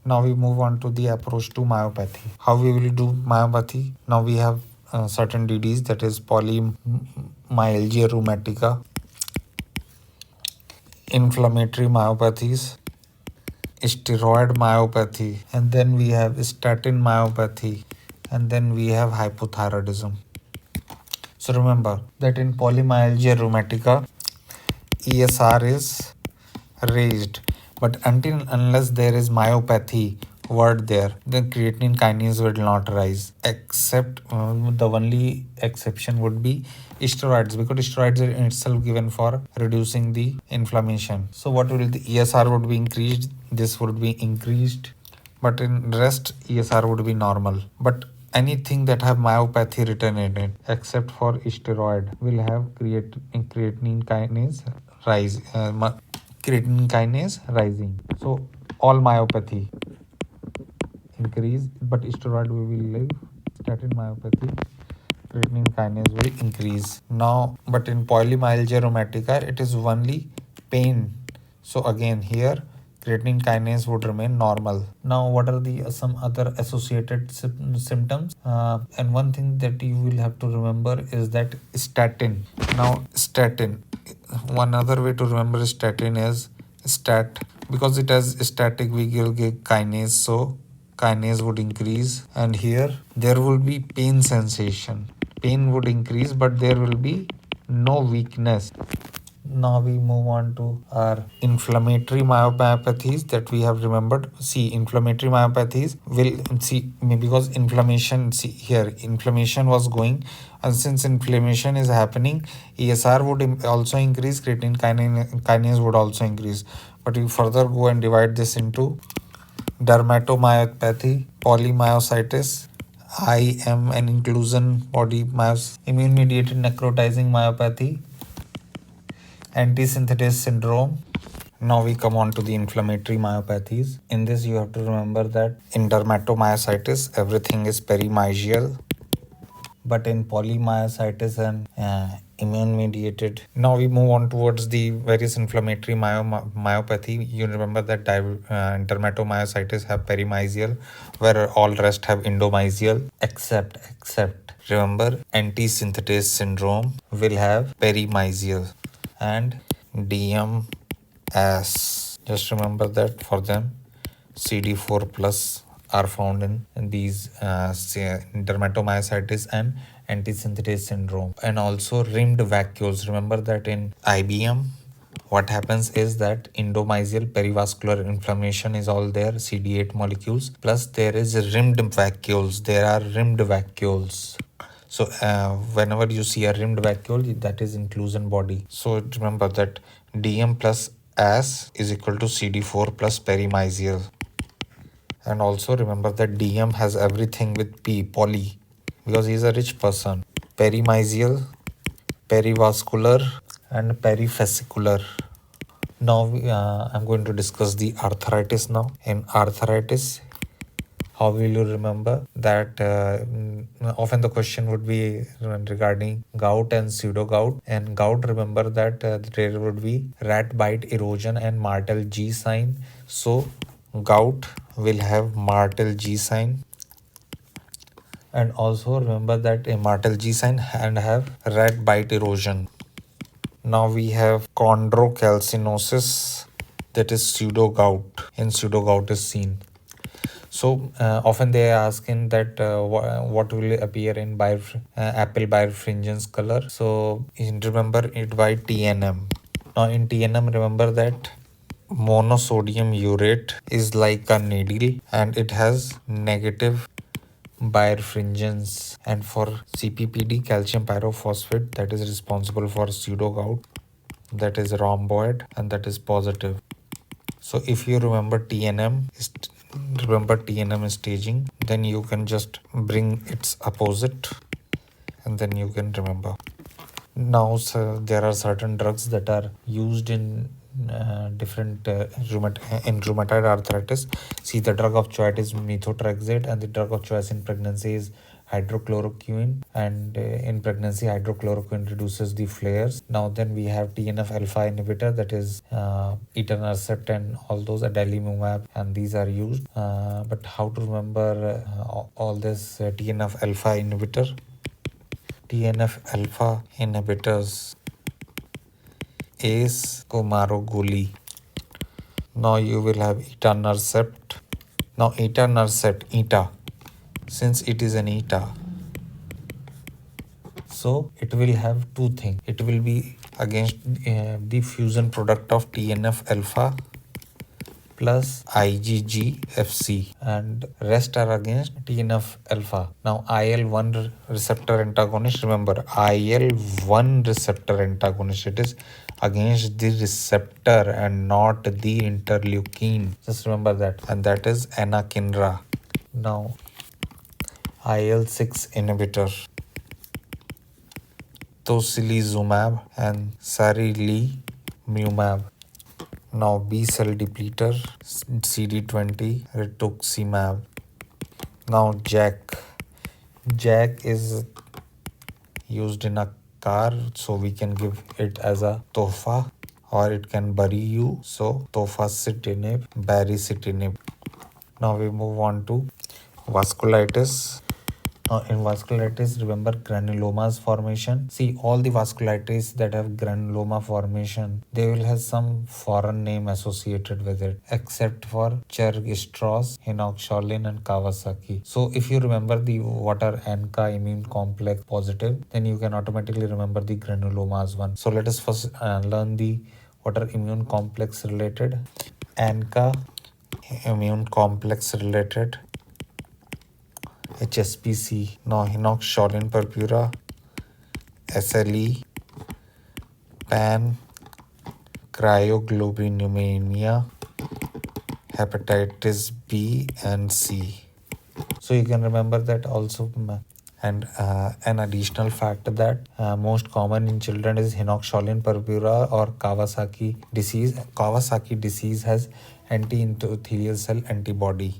Now we move on to the approach to myopathy. How we will do myopathy? Now we have certain DDs, that is polymyalgia rheumatica, inflammatory myopathies, steroid myopathy, and then we have statin myopathy, and then we have hypothyroidism. So remember that in polymyalgia rheumatica, ESR is raised, but until unless there is myopathy word there, then creatinine kinase will not rise, except the only exception would be steroids, because steroids are in itself given for reducing the inflammation. So what will the ESR would be increased, this would be increased, but in rest ESR would be normal. But anything that have myopathy written in it except for steroid will have creatinine kinase rise, creatinine kinase rising. So all myopathy increase, but steroid we will leave. Statin myopathy, creatinine kinase will increase. Now, but in polymyalgia rheumatica, it is only pain. So again here, creatinine kinase would remain normal. Now, what are the some other associated symptoms? And one thing that you will have to remember is that statin. Now, statin. One other way to remember statin is stat, because it has static we will get kinase, so kinase would increase, and here there will be pain sensation. Pain would increase, but there will be no weakness. Now we move on to our inflammatory myopathies that we have remembered. See, inflammatory myopathies will see, because inflammation, see here, inflammation was going, and since inflammation is happening, ESR would also increase, creatine kinase would also increase. But you further go and divide this into dermatomyopathy, polymyositis, IM and inclusion body immune mediated necrotizing myopathy, anti-synthetase syndrome. Now we come on to the inflammatory myopathies. In this you have to remember that in dermatomyositis everything is perimysial, but in polymyositis and immune mediated. Now we move on towards the various inflammatory myopathy. You remember that dermatomyositis have perimysial, where all rest have endomysial, except remember anti-synthetase syndrome will have perimysial, and DMS. Just remember that for them CD4 plus are found in these dermatomyositis and anti-synthetase syndrome, and also rimmed vacuoles. Remember that in IBM what happens is that endomysial perivascular inflammation is all there, CD8 molecules, plus there is rimmed vacuoles. There are rimmed vacuoles. So whenever you see a rimmed vacuole, that is inclusion body. So remember that DM plus S is equal to CD4 plus perimysial. And also remember that DM has everything with P, poly, because he is a rich person. Perimysial, perivascular, and perifascicular. Now I'm going to discuss the arthritis now. In arthritis, how will you remember that? Often the question would be regarding gout and pseudo gout. And gout, remember that there would be rat bite erosion and Martel G sign. So gout will have Martel G sign. And also remember that a Martel G sign and have rat bite erosion. Now we have chondrocalcinosis, that is pseudo gout. In pseudo gout is seen. So often they ask in that what will appear in apple birefringence color. So remember it by TNM. Now in TNM, remember that monosodium urate is like a needle and it has negative birefringence. And for CPPD, calcium pyrophosphate, that is responsible for pseudo gout, that is rhomboid, and that is positive. So if you remember TNM staging, then you can just bring its opposite and then you can remember. Now there are certain drugs that are used in different rheumatoid arthritis. See, the drug of choice is methotrexate and the drug of choice in pregnancy is hydrochloroquine, and in pregnancy hydrochloroquine reduces the flares. Now then we have TNF alpha inhibitor, that is etanercept and all those, adalimumab, and these are used. But how to remember all this TNF alpha inhibitor? TNF alpha inhibitors is Komarogoli. Now you will have etanercept. Now etanercept, eta, since it is an eta, so it will have two things. It will be against the fusion product of TNF alpha plus IgG-Fc, and rest are against TNF alpha. Now IL-1 receptor antagonist, remember IL-1 receptor antagonist, it is against the receptor and not the interleukin. Just remember that, and that is anakinra. Now IL-6 inhibitor, tocilizumab and sarilumab. Now B cell depleter, CD20 rituximab. Now JAK. JAK is used in a car, so we can give it as a tofa, or it can bury you, so tofacitinib, baricitinib. Now we move on to vasculitis. In vasculitis, remember granulomas formation. See, all the vasculitis that have granuloma formation, they will have some foreign name associated with it, except for Churg-Strauss, Hinox-Schönlein, and Kawasaki. So if you remember the what are ANCA immune complex positive, then you can automatically remember the granulomas one. So let us first learn the what are immune complex related. ANCA, immune complex related. HSPC, non-Hinox-Schönlein purpura, SLE, PAN, cryoglobulinemia, hepatitis B and C. So you can remember that also. And an additional fact that most common in children is Hinox-Schönlein purpura or Kawasaki disease. Kawasaki disease has anti-endothelial cell antibody.